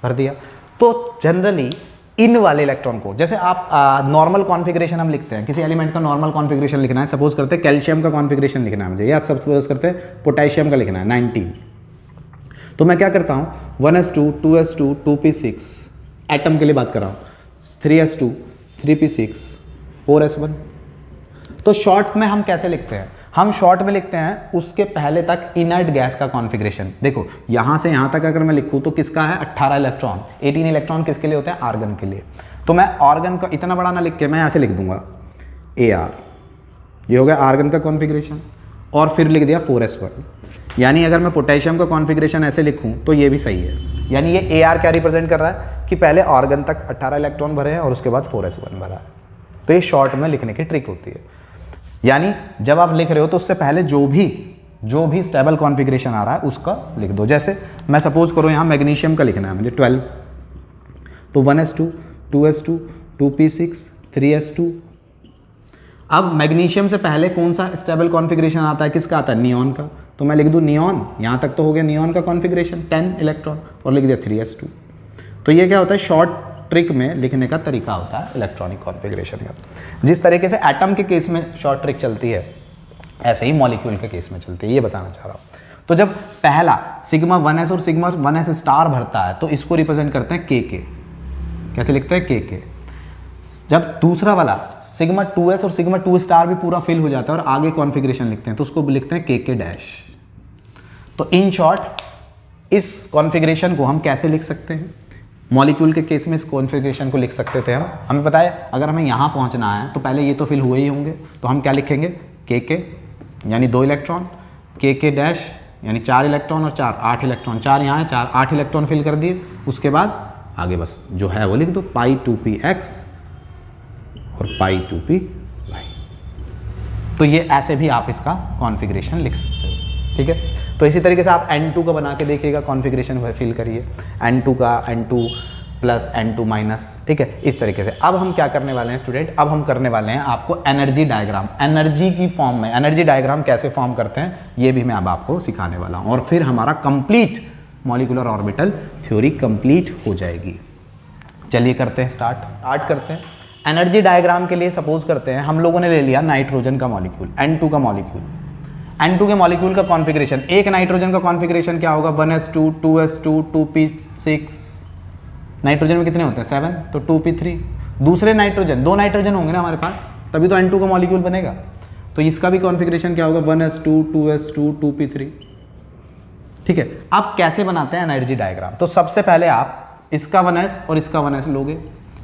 [SPEAKER 1] भर दिया। तो जनरली इन वाले इलेक्ट्रॉन को, जैसे आप नॉर्मल कॉन्फ़िगरेशन हम लिखते हैं, किसी एलिमेंट का नॉर्मल कॉन्फ़िगरेशन लिखना है, सपोज करते हैं कैल्शियम का कॉन्फ़िगरेशन लिखना है मुझे, या सपोज करते हैं पोटेशियम का लिखना है 19, तो मैं क्या करता हूँ 1s2 2s2 2p6, एटम के लिए बात कर रहा हूँ, 3s2 3p6 4s1। तो शॉर्ट में हम कैसे लिखते हैं, हम शॉर्ट में लिखते हैं उसके पहले तक इनर्ट गैस का कॉन्फ़िगरेशन। देखो यहाँ से यहाँ तक अगर मैं लिखूँ तो किसका है 18 इलेक्ट्रॉन, 18 इलेक्ट्रॉन किसके लिए होते हैं, आर्गन के लिए। तो मैं आर्गन का इतना बड़ा ना लिख के मैं ऐसे लिख दूंगा AR, ये हो गया आर्गन का कॉन्फ़िगरेशन, और फिर लिख दिया 4s1। यानी अगर मैं पोटेशियम का कॉन्फ़िगरेशन ऐसे लिखूँ तो ये भी सही है, यानी ये AR क्या रिप्रेजेंट कर रहा है कि पहले आर्गन तक 18 इलेक्ट्रॉन भरे हैं और उसके बाद 4s1 भरा है। तो ये शॉर्ट में लिखने की ट्रिक होती है, यानी जब आप लिख रहे हो तो उससे पहले जो भी स्टेबल कॉन्फ़िगरेशन आ रहा है उसका लिख दो। जैसे मैं सपोज करो यहाँ मैग्नीशियम का लिखना है मुझे 12, तो 1s2 2s2 2p6 3s2। अब मैग्नीशियम से पहले कौन सा स्टेबल कॉन्फ़िगरेशन आता है, किसका आता है, नियॉन का, तो मैं लिख दूँ नियॉन, यहाँ तक तो हो गया नियॉन का कॉन्फ़िगरेशन 10 इलेक्ट्रॉन, और लिख दिया 3s2। तो ये क्या होता है, शॉर्ट ट्रिक में लिखने का तरीका होता है इलेक्ट्रॉनिक कॉन्फ़िगरेशन का। जिस तरीके से एटम के केस में शॉर्ट ट्रिक चलती है, ऐसे ही मॉलिक्यूल के केस में चलती है, ये बताना चाह रहा हूँ। तो जब पहला सिग्मा 1s और सिग्मा 1s स्टार भरता है तो इसको रिप्रेजेंट करते हैं KK, कैसे लिखते हैं KK। जब दूसरा वाला सिग्मा 2s और सिग्मा 2 स्टार भी पूरा फिल हो जाता है और आगे कॉन्फ़िगरेशन लिखते हैं तो उसको लिखते हैं KK डैश। तो इन शॉर्ट इस कॉन्फ़िगरेशन को हम कैसे लिख सकते हैं, मॉलिक्यूल के केस में इस कॉन्फ़िगरेशन को लिख सकते थे हम, हमें पता है अगर हमें यहाँ पहुँचना है तो पहले ये तो फिल हुए ही होंगे, तो हम क्या लिखेंगे KK यानी 2 इलेक्ट्रॉन, KK डैश यानी 4 इलेक्ट्रॉन और 4 8 इलेक्ट्रॉन, 4 यहाँ है 4 8 इलेक्ट्रॉन फिल कर दिए, उसके बाद आगे बस जो है वो लिख दो, पाई 2p x और पाई 2p y। तो ये ऐसे भी आप इसका कॉन्फ़िगरेशन लिख सकते हो, ठीक है। तो इसी तरीके से आप N2 का बना के देखिएगा, कॉन्फ़िगरेशन फिल करिए N2 का, N2 प्लस N2 माइनस, ठीक है, इस तरीके से। अब हम क्या करने वाले हैं स्टूडेंट, अब हम करने वाले हैं आपको एनर्जी डायग्राम, एनर्जी की फॉर्म में एनर्जी डायग्राम कैसे फॉर्म करते हैं ये भी मैं अब आपको सिखाने वाला हूँ, और फिर हमारा complete molecular orbital theory complete हो जाएगी। चलिए करते हैं स्टार्ट करते हैं। एनर्जी डायग्राम के लिए सपोज करते हैं हम लोगों ने ले लिया नाइट्रोजन का मॉलिक्यूल, N2 का मॉलिक्यूल, N2 के मॉलिक्यूल का कॉन्फ़िगरेशन, एक नाइट्रोजन का कॉन्फ़िगरेशन क्या होगा 1s2 2s2 2p6, नाइट्रोजन में कितने होते हैं 7, तो 2p3। दूसरे नाइट्रोजन, 2 नाइट्रोजन होंगे ना हमारे पास, तभी तो N2 का मॉलिक्यूल बनेगा, तो इसका भी कॉन्फ़िगरेशन क्या होगा 1s2 2s2 2p3, ठीक है। अब कैसे बनाते हैं एनर्जी डायग्राम, तो सबसे पहले आप इसका 1s और इसका 1s लोगे।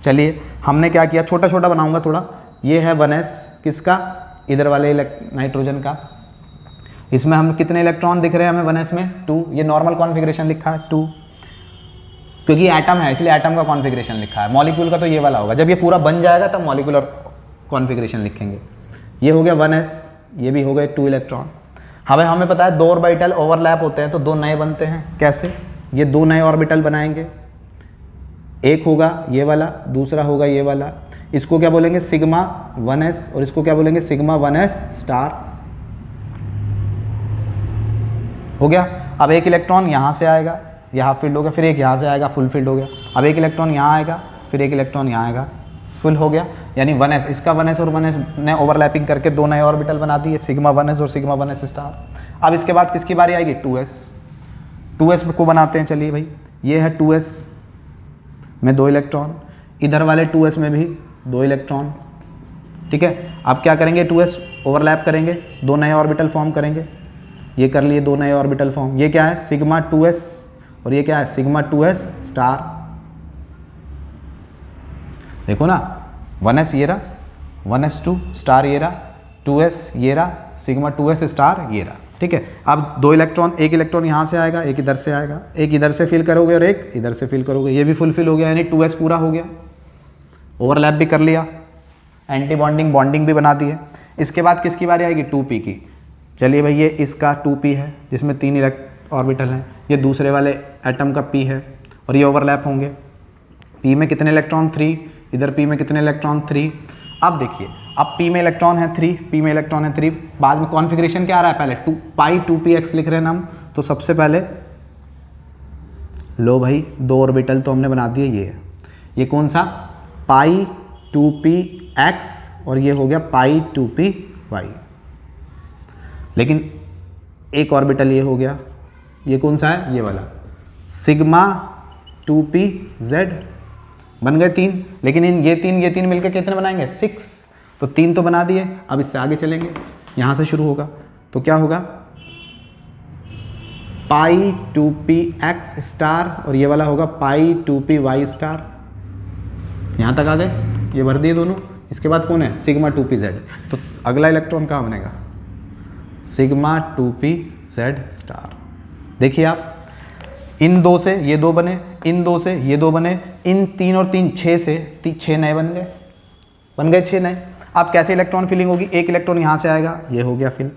[SPEAKER 1] चलिए हमने क्या किया, छोटा छोटा बनाऊंगा थोड़ा, ये है 1s किसका, इधर वाले नाइट्रोजन का, इसमें हम कितने इलेक्ट्रॉन दिख रहे हैं हमें 1s में 2, ये नॉर्मल कॉन्फ़िगरेशन लिखा है 2, क्योंकि एटम है इसलिए एटम का कॉन्फ़िगरेशन लिखा है। मॉलिक्यूल का तो ये वाला होगा, जब ये पूरा बन जाएगा तब मॉलिक्यूलर कॉन्फ़िगरेशन लिखेंगे। ये हो गया 1s, ये भी हो गए 2 इलेक्ट्रॉन। हमें पता है 2 ऑर्बिटल ओवरलैप होते हैं तो 2 नए बनते हैं, कैसे, ये 2 नए ऑर्बिटल बनाएंगे, एक होगा ये वाला, दूसरा होगा ये वाला, इसको क्या बोलेंगे सिग्मा 1s और इसको क्या बोलेंगे सिग्मा 1s स्टार, हो गया। अब एक इलेक्ट्रॉन यहाँ से आएगा, ये हाफ फील्ड हो गया, फिर एक यहाँ से आएगा, फुल फील्ड हो गया। अब एक इलेक्ट्रॉन यहाँ आएगा, फिर एक इलेक्ट्रॉन यहाँ आएगा, फुल हो गया। यानी 1s, इसका 1s और 1s ने ओवरलैपिंग करके दो नए ऑर्बिटल बना दिए, सिग्मा 1s और सिग्मा 1s स्टार। अब इसके बाद किसकी बारी आएगी? 2s। 2s को बनाते हैं, चलिए भाई, ये है 2s में 2 इलेक्ट्रॉन, इधर वाले 2s में भी 2 इलेक्ट्रॉन, ठीक है। अब क्या करेंगे? 2s ओवरलैप करेंगे, दो नए ऑर्बिटल फॉर्म करेंगे। ये कर लिए दो नए ऑर्बिटल फॉर्म। ये क्या है? सिग्मा 2s और ये क्या है? Sigma 2s star. देखो ना, 1s ये रहा, 1s2 स्टार ये रहा, 2s ये रहा, सिग्मा 2s स्टार ये रहा, ठीक है। अब दो इलेक्ट्रॉन, एक इलेक्ट्रॉन यहाँ से आएगा, एक इधर से आएगा, एक इधर से फिल करोगे और एक इधर से फिल करोगे, ये भी फुलफिल हो गया, यानी 2s पूरा हो गया, ओवरलैप भी कर लिया, एंटी बॉन्डिंग बॉन्डिंग भी बना दी है। इसके बाद किसकी बारी आएगी? 2p की। चलिए भाई, ये इसका 2p है जिसमें 3 ऑर्बिटल हैं, ये दूसरे वाले एटम का p है और ये ओवरलैप होंगे। p में कितने इलेक्ट्रॉन? 3, इधर p में कितने इलेक्ट्रॉन? 3। अब देखिए, अब p में इलेक्ट्रॉन है 3, p में इलेक्ट्रॉन है 3, बाद में कॉन्फ़िगरेशन क्या आ रहा है? पहले पाई 2px लिख रहे हैं हम, तो सबसे पहले लो भाई, 2 ऑर्बिटल तो हमने बना दिए। ये कौन सा? पाई 2px और ये हो गया पाई 2py, लेकिन एक ऑर्बिटल ये हो गया, ये कौन सा है? ये वाला, सिग्मा 2pz। बन गए 3, लेकिन ये तीन मिलकर कितने बनाएंगे? 6। तो 3 तो बना दिए। अब इससे आगे चलेंगे, यहाँ से शुरू होगा, तो क्या होगा? पाई 2px स्टार और ये वाला होगा पाई 2py स्टार। यहाँ तक आ गए, ये भर दिए दोनों। इसके बाद कौन है? Sigma 2pz। तो अगला इलेक्ट्रॉन कहाँ बनेगा? Sigma 2pz star. देखिए आप, इन 2 से ये 2 बने, इन 2 से ये 2 बने, इन 3 और 3 6 से 6 नए बन गए 6 नए। अब कैसे इलेक्ट्रॉन फिलिंग होगी? एक इलेक्ट्रॉन यहाँ से आएगा, ये हो गया फिल,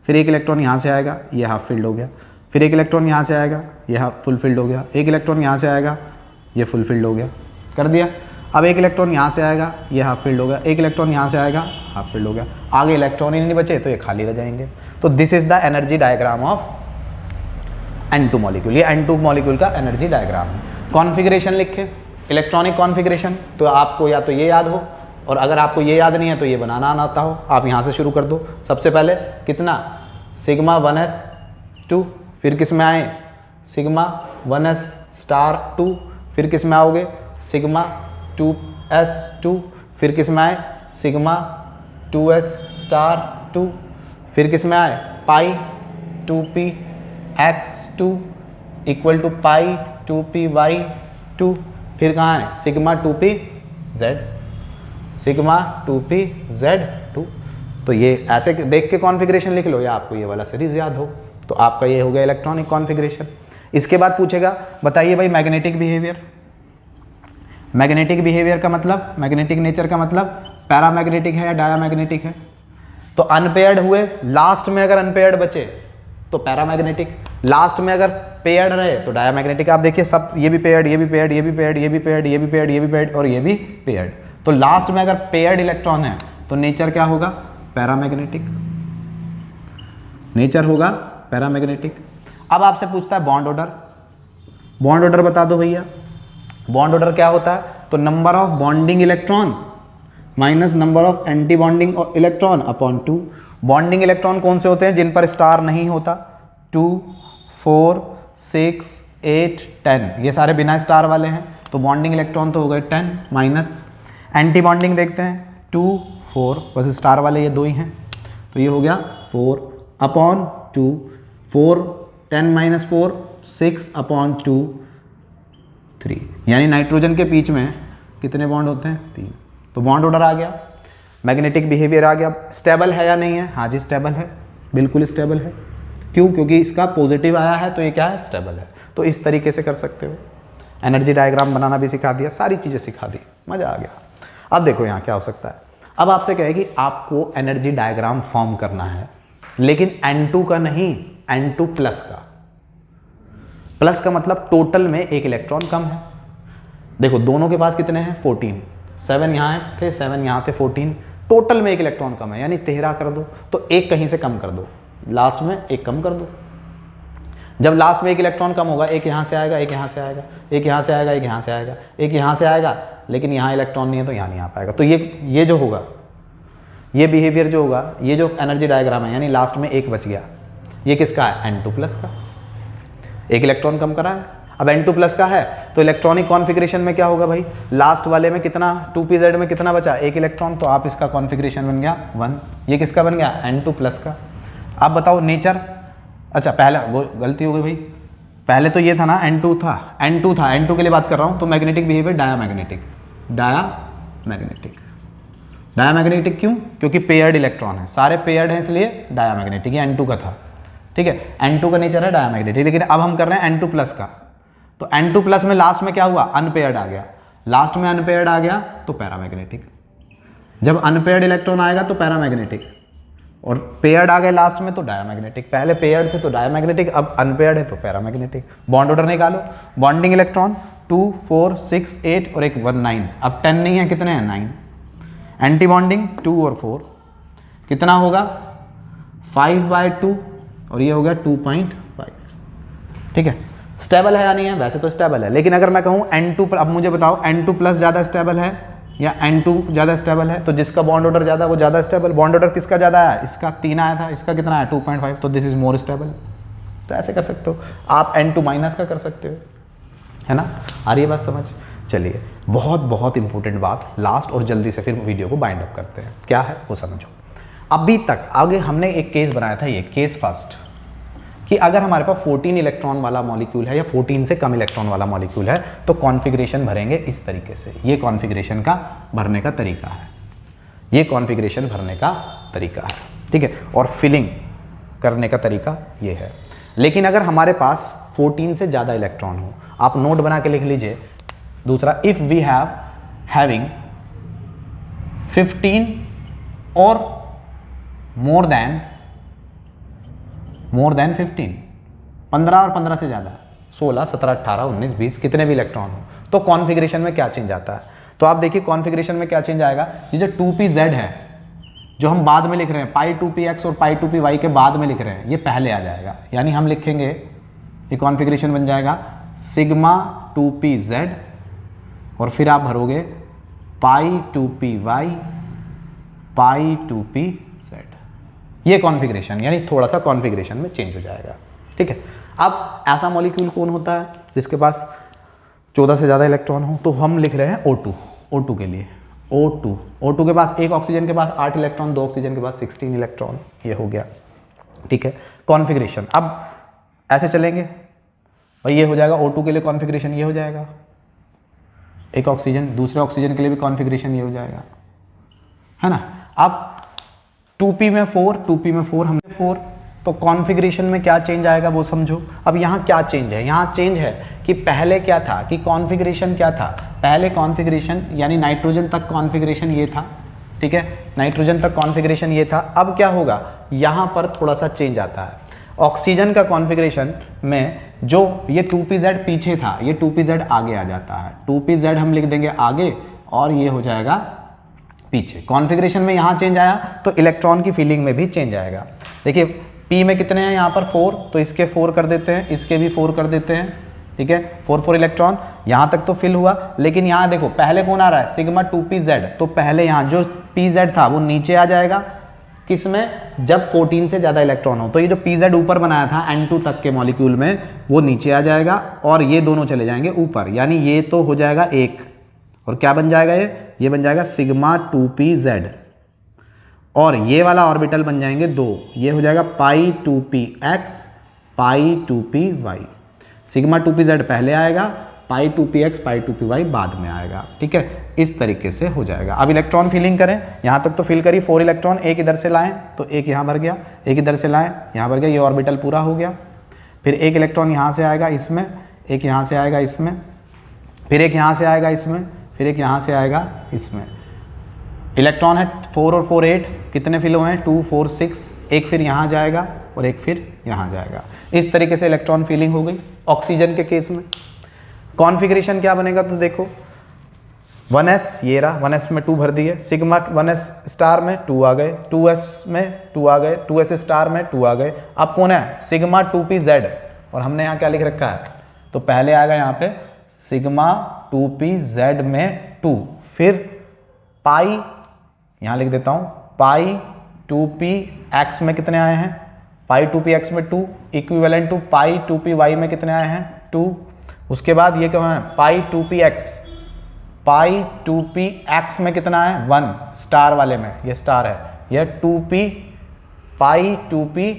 [SPEAKER 1] फिर एक इलेक्ट्रॉन यहाँ से आएगा, ये हाफ फील्ड हो गया, फिर एक इलेक्ट्रॉन यहाँ से आएगा, ये हाफ फुल फील्ड हो गया, एक इलेक्ट्रॉन यहाँ से आएगा, ये फुल फील्ड हो गया, कर दिया। अब एक इलेक्ट्रॉन यहाँ से आएगा, ये हाफ फील्ड हो गया, एक इलेक्ट्रॉन यहाँ से आएगा, हाफ फील्ड हो गया, आगे इलेक्ट्रॉन ही नहीं बचे तो ये खाली रह जाएंगे। तो this is the energy diagram of N2 molecule. ये N2 मॉलिक्यूल का एनर्जी डायग्राम है। कॉन्फ़िगरेशन लिखे, इलेक्ट्रॉनिक कॉन्फ़िगरेशन, तो आपको या तो ये याद हो, और अगर आपको ये याद नहीं है तो ये बनाना आना आता हो। आप यहाँ से शुरू कर दो। सबसे पहले कितना? सिग्मा 1s2, फिर किस में आए? सिग्मा 1s स्टार 2, फिर किस में आओगे? सिग्मा 2s2, फिर किस में आए? सिग्मा 2s स्टार 2, फिर किस में आए? पाई 2px2 equal to pi 2py2, फिर कहाँ है? Sigma 2pz, sigma 2pz2। तो ये ऐसे देख के कॉन्फ़िगरेशन लिख लो, या आपको ये वाला सीरीज याद हो, तो आपका ये हो गया इलेक्ट्रॉनिक कॉन्फ़िगरेशन। इसके बाद पूछेगा, बताइए भाई मैग्नेटिक बिहेवियर। मैग्नेटिक बिहेवियर का मतलब, मैग्नेटिक नेचर का मतलब पैरामैग्नेटिक है या डायामैग्नेटिक है? तो अनपेयर्ड हुए, लास्ट में अगर अनपेयर्ड बचे तो पैरामैग्नेटिक, लास्ट में अगर पेयर्ड रहे तो डायामैग्नेटिक। आप देखिए सब, ये भी पेयर्ड, ये भी पेयर्ड, ये भी पेयर्ड, ये भी पेयर्ड, ये भी पेयर्ड, ये भी पेयर्ड और ये भी पेयर्ड। तो लास्ट में अगर पेयर्ड इलेक्ट्रॉन है तो नेचर क्या होगा? पैरामैग्नेटिक, नेचर होगा पैरामैग्नेटिक। अब आपसे पूछता है बॉन्ड ऑर्डर। बॉन्ड ऑर्डर बता दो भैया। बॉन्ड ऑर्डर क्या होता है? तो number of bonding electron minus number of anti bonding electron upon 2। Bonding electron कौन से होते हैं? जिन पर स्टार नहीं होता। 2, 4, 6, 8, 10, ये सारे बिना स्टार वाले हैं, तो बॉन्डिंग इलेक्ट्रॉन तो हो गए 10 माइनस। एंटी बॉन्डिंग देखते हैं, 2, 4, बस स्टार वाले ये 2 ही हैं, तो ये हो गया 4 अपॉन 2, 4, 10 माइनस 4, 6 अपॉन 2, 3। यानी नाइट्रोजन के बीच में कितने बॉन्ड होते हैं? 3। तो बॉन्ड ऑर्डर आ गया, मैग्नेटिक बिहेवियर आ गया। स्टेबल है या नहीं है? हाँ जी स्टेबल है, बिल्कुल स्टेबल है। क्यों? क्योंकि इसका पॉजिटिव आया है तो ये क्या है? स्टेबल है। तो इस तरीके से कर सकते हो। एनर्जी डायग्राम बनाना भी सिखा दिया, सारी चीज़ें सिखा दी, मज़ा आ गया। अब देखो यहाँ क्या हो सकता है। अब आपसे कहेगी आपको एनर्जी डायग्राम फॉर्म करना है, लेकिन N2 का नहीं, N2 प्लस का। प्लस का मतलब टोटल में एक इलेक्ट्रॉन कम है। देखो दोनों के पास कितने हैं? 14, 7 यहाँ थे, 7 यहाँ थे, 14, टोटल में एक इलेक्ट्रॉन कम है, यानी 13 कर दो, तो एक कहीं से कम कर दो, लास्ट में एक कम कर दो। जब लास्ट में एक इलेक्ट्रॉन कम होगा, एक यहाँ से आएगा, एक यहाँ से आएगा, एक यहाँ से आएगा, एक यहाँ से आएगा, एक यहाँ से आएगा, लेकिन यहाँ इलेक्ट्रॉन नहीं है तो यहाँ नहीं आ पाएगा। तो ये जो होगा, ये बिहेवियर जो होगा, ये जो एनर्जी डायग्राम है, यानी लास्ट में एक बच गया, ये किसका है? N2+ का। एक इलेक्ट्रॉन कम करा है। अब N2+ का है तो इलेक्ट्रॉनिक कॉन्फ़िगरेशन में क्या होगा भाई? लास्ट वाले में कितना, 2pz में कितना बचा? एक इलेक्ट्रॉन, तो आप इसका कॉन्फ़िगरेशन बन गया 1। ये किसका बन गया? N2+ का। अब बताओ नेचर, अच्छा पहला वो गलती हो गई भाई, पहले तो ये था ना N2 था, N2 के लिए बात कर रहा हूँ। तो मैग्नेटिक बिहेवियर डायामैग्नेटिक क्यों? क्योंकि पेयर्ड इलेक्ट्रॉन है, सारे पेयर्ड हैं इसलिए डायामैग्नेटिक। ये N2 का था, ठीक है, N2 का नेचर है डायामैग्नेटिक। लेकिन अब हम कर रहे हैं N2+ का। तो N2+ में लास्ट में क्या हुआ? अनपेयर्ड आ गया। लास्ट में अनपेयर्ड आ गया तो पैरामैग्नेटिक। जब अनपेयर्ड इलेक्ट्रॉन आएगा तो पैरामैग्नेटिक, और पेयर्ड आ गए लास्ट में तो डायामैग्नेटिक। पहले पेयर्ड थे तो डायामैग्नेटिक, अब अनपेयर्ड है तो पैरामैग्नेटिक। बॉन्ड ऑर्डर निकालो। बॉन्डिंग इलेक्ट्रॉन 2, 4, 6, 8 और एक 1, 9। अब 10 नहीं है, कितने हैं? 9। एंटी बॉन्डिंग 2 और 4 कितना होगा? 5/2 और ये हो गया 2.5। ठीक है, स्टेबल है या नहीं है? वैसे तो स्टेबल है, लेकिन अगर मैं कहूँ N2, अब मुझे बताओ N2+ ज़्यादा स्टेबल है या N2 ज़्यादा स्टेबल है? तो जिसका बॉन्ड ऑर्डर ज़्यादा वो ज़्यादा स्टेबल। बॉन्ड ऑर्डर किसका ज़्यादा है? इसका 3 आया था, इसका कितना है? 2.5, तो दिस इज मोर स्टेबल। तो ऐसे कर सकते हो आप, N2- का कर सकते हो, है ना? आ रही है बात समझ? चलिए, बहुत इंपॉर्टेंट बात लास्ट, और जल्दी से फिर वीडियो को बाइंड अप करते हैं। क्या है वो समझो। अभी तक आगे हमने एक केस बनाया था, ये केस फर्स्ट, कि अगर हमारे पास 14 इलेक्ट्रॉन वाला मॉलिक्यूल है या 14 से कम इलेक्ट्रॉन वाला मॉलिक्यूल है तो कॉन्फ़िगरेशन भरेंगे इस तरीके से। ये कॉन्फ़िगरेशन का भरने का तरीका है, ये कॉन्फ़िगरेशन भरने का तरीका है, ठीक है, और फिलिंग करने का तरीका ये है। लेकिन अगर हमारे पास 14 से ज़्यादा इलेक्ट्रॉन हो, आप नोट बना के लिख लीजिए। दूसरा, इफ़ वी हैविंग 15 और मोर देन 15, 15 और 15 से ज़्यादा, 16, 17, 18, 19, 20 कितने भी इलेक्ट्रॉन हो, तो कॉन्फ़िगरेशन में क्या चेंज आता है? तो आप देखिए कॉन्फ़िगरेशन में क्या चेंज आएगा। ये जो 2pz है, जो हम बाद में लिख रहे हैं, π2px और π2py के बाद में लिख रहे हैं, ये पहले आ जाएगा। यानी हम लिखेंगे, ये कॉन्फ़िगरेशन बन जाएगा सिग्मा 2pz और फिर आप भरोगे π2py π2pz। ये कॉन्फ़िगरेशन, यानी थोड़ा सा कॉन्फ़िगरेशन में चेंज हो जाएगा, ठीक है। अब ऐसा मॉलिक्यूल कौन होता है जिसके पास 14 से ज़्यादा इलेक्ट्रॉन हो? तो हम लिख रहे हैं O2 के लिए। O2 के पास, एक ऑक्सीजन के पास 8 इलेक्ट्रॉन, 2 ऑक्सीजन के पास 16 इलेक्ट्रॉन, ये हो गया, ठीक है, कॉन्फ़िगरेशन। अब ऐसे चलेंगे भाई, ये हो जाएगा O2 के लिए कॉन्फ़िगरेशन, ये हो जाएगा। एक ऑक्सीजन, दूसरे ऑक्सीजन के लिए भी कॉन्फ़िगरेशन ये हो जाएगा, है ना। अब 2p में 4 हमने 4, तो कॉन्फ़िगरेशन में क्या चेंज आएगा वो समझो। अब यहाँ क्या चेंज है? यहाँ चेंज है कि पहले क्या था, कि कॉन्फ़िगरेशन क्या था? पहले कॉन्फ़िगरेशन यानी नाइट्रोजन तक कॉन्फ़िगरेशन ये था, ठीक है, नाइट्रोजन तक कॉन्फ़िगरेशन ये था। अब क्या होगा? यहाँ पर थोड़ा सा चेंज आता है। ऑक्सीजन का कॉन्फ़िगरेशन में जो ये 2pz पीछे था, ये 2pz आगे आ जाता है। 2pz हम लिख देंगे आगे और ये हो जाएगा पीछे। कॉन्फ़िगरेशन में यहाँ चेंज आया तो इलेक्ट्रॉन की फीलिंग में भी चेंज आएगा। देखिए p में कितने हैं यहाँ पर? 4, तो इसके 4 कर देते हैं, इसके भी 4 कर देते हैं, ठीक है, 4 इलेक्ट्रॉन। यहाँ तक तो फिल हुआ, लेकिन यहाँ देखो पहले कौन आ रहा है? Sigma 2pz। तो पहले यहाँ जो pz था वो नीचे आ जाएगा, किसमें? जब 14 से ज़्यादा इलेक्ट्रॉन हो। तो ये जो pz ऊपर बनाया था N2 तक के मॉलिक्यूल में, वो नीचे आ जाएगा और ये दोनों चले जाएंगे ऊपर, यानी ये तो हो जाएगा 1, और क्या बन जाएगा? ये बन जाएगा सिग्मा 2pz, और ये वाला ऑर्बिटल बन जाएंगे 2, ये हो जाएगा π2px π2py। सिग्मा 2pz पहले आएगा, π2px π2py बाद में आएगा, ठीक है, इस तरीके से हो जाएगा। अब इलेक्ट्रॉन फिलिंग करें, यहाँ तक तो फिल करी, 4 इलेक्ट्रॉन, एक इधर से लाएं तो एक यहाँ भर गया, एक इधर से लाएं यहाँ भर गया, ये ऑर्बिटल पूरा हो गया। फिर एक इलेक्ट्रॉन यहाँ से आएगा इसमें, एक यहाँ से आएगा इसमें, फिर एक यहाँ से आएगा इसमें, फिर एक यहाँ से आएगा इसमें। इलेक्ट्रॉन है 4 और 4 8, कितने फिल हुए हैं? 2 4 6, एक फिर यहाँ जाएगा और एक फिर यहाँ जाएगा। इस तरीके से इलेक्ट्रॉन फिलिंग हो गई। ऑक्सीजन के केस में कॉन्फ़िगरेशन क्या बनेगा? तो देखो 1s ये रहा, 1s में 2 भर दिए, सिग्मा 1s स्टार में 2 आ गए, 2s में 2 आ गए, 2s स्टार में 2 आ गए। अब कौन है? सिग्मा 2pz, और हमने यहाँ क्या लिख रखा है, तो पहले आएगा यहाँ पे सिग्मा 2p/z में 2, फिर पाई, यहाँ लिख देता हूँ पाई 2px में कितने आए हैं, पाई 2px में 2 इक्विवेलेंट टू पाई 2py में कितने आए हैं 2। उसके बाद ये क्या है पाई 2px में कितना है 1, स्टार वाले में ये स्टार है, यह 2p पाई 2py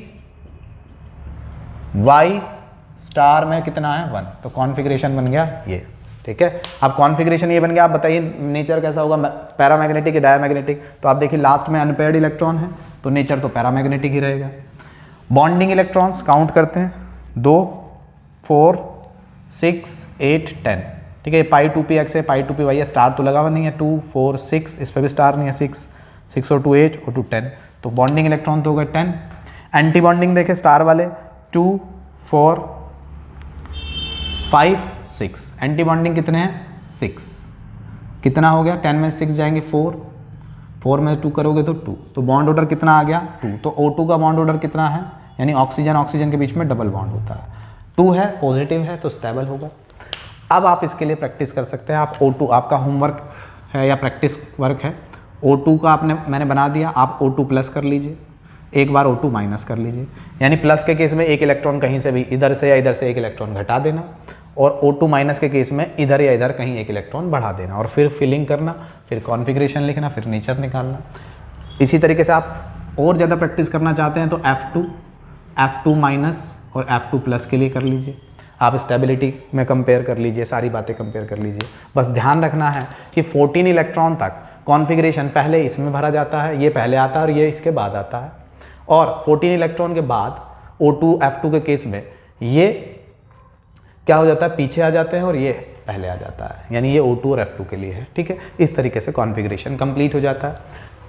[SPEAKER 1] स्टार में कितना है 1, तो कॉन्फ़िगरेशन बन गया ये। ठीक है, अब कॉन्फ़िगरेशन ये बन गया, आप बताइए नेचर कैसा होगा, पैरामैग्नेटिक या डायमैग्नेटिक। तो आप देखिए लास्ट में अनपेयर्ड इलेक्ट्रॉन है तो नेचर तो पैरामैग्नेटिक ही रहेगा। बॉन्डिंग इलेक्ट्रॉन्स काउंट करते हैं, 2 4 6 8 10। ठीक है, पाई 2px है, पाई 2py है, स्टार तो लगा हुआ नहीं है, 2 4 6, इस पर भी स्टार नहीं है, 6 और 2 8 और 2 10, तो बॉन्डिंग इलेक्ट्रॉन तो हो गए 10। एंटी बॉन्डिंग देखें स्टार वाले 2 4 5 6, एंटी बॉन्डिंग कितने हैं 6, कितना हो गया 10 में 6 जाएंगे 4 में 2 करोगे तो 2, तो बॉन्ड ऑर्डर कितना आ गया 2। तो O2 का बॉन्ड ऑर्डर कितना है, यानी ऑक्सीजन ऑक्सीजन के बीच में डबल बॉन्ड होता है, 2 है पॉजिटिव है तो स्टेबल होगा। अब आप इसके लिए प्रैक्टिस कर सकते हैं, आप O2 आपका होमवर्क है या प्रैक्टिस वर्क है, O2 का मैंने बना दिया, आप O2 प्लस कर लीजिए, एक बार O2 माइनस कर लीजिए, यानी प्लस के केस में एक इलेक्ट्रॉन कहीं से भी इधर से या इधर से एक इलेक्ट्रॉन घटा देना, और O2 माइनस के केस में इधर या इधर कहीं एक इलेक्ट्रॉन बढ़ा देना, और फिर फिलिंग करना, फिर कॉन्फ़िगरेशन लिखना, फिर नेचर निकालना। इसी तरीके से आप और ज़्यादा प्रैक्टिस करना चाहते हैं तो F2 माइनस और F2 प्लस के लिए कर लीजिए, आप स्टेबिलिटी में कंपेयर कर लीजिए, सारी बातें कंपेयर कर लीजिए। बस ध्यान रखना है कि 14 इलेक्ट्रॉन तक कॉन्फ़िगरेशन पहले इसमें भरा जाता है, ये पहले आता है और ये इसके बाद आता है, और 14 इलेक्ट्रॉन के बाद O2 F2 के केस में ये क्या हो जाता है, पीछे आ जाते हैं और ये पहले आ जाता है, यानी ये O2 और F2 के लिए है। ठीक है, इस तरीके से कॉन्फ़िगरेशन कंप्लीट हो जाता है।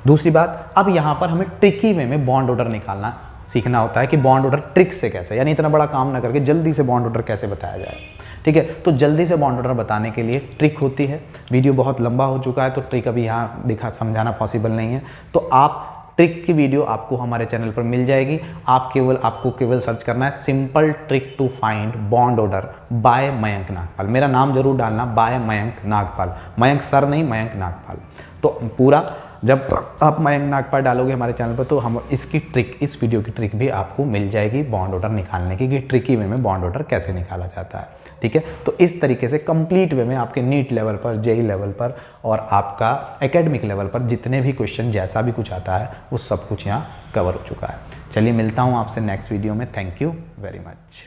[SPEAKER 1] दूसरी बात, अब यहाँ पर हमें ट्रिकी वे में बॉन्ड ऑर्डर निकालना सीखना होता है कि बॉन्ड ऑर्डर ट्रिक से कैसे, यानी इतना बड़ा काम ना करके जल्दी से बॉन्ड ऑर्डर कैसे बताया जाए। ठीक है, तो जल्दी से बॉन्ड ऑर्डर बताने के लिए ट्रिक होती है। वीडियो बहुत लंबा हो चुका है तो ट्रिक अभी यहाँ समझाना पॉसिबल नहीं है, तो आप ट्रिक की वीडियो आपको हमारे चैनल पर मिल जाएगी। आपको केवल सर्च करना है simple trick to find bond order by Mayank Nagpal, मेरा नाम जरूर डालना बाय मयंक नागपाल, मयंक सर नहीं मयंक नागपाल। तो पूरा जब आप मयंक नागपाल डालोगे हमारे चैनल पर तो हम इसकी ट्रिक, इस वीडियो की ट्रिक भी आपको मिल जाएगी बॉन्ड ऑर्डर निकालने की, कि ट्रिकी वे में बॉन्ड ऑर्डर कैसे निकाला जाता है। ठीक है, तो इस तरीके से कंप्लीट वे में आपके नीट लेवल पर, जेई लेवल पर और आपका एकेडमिक लेवल पर जितने भी क्वेश्चन जैसा भी कुछ आता है वो सब कुछ यहाँ कवर हो चुका है। चलिए मिलता हूँ आपसे नेक्स्ट वीडियो में। Thank you very much.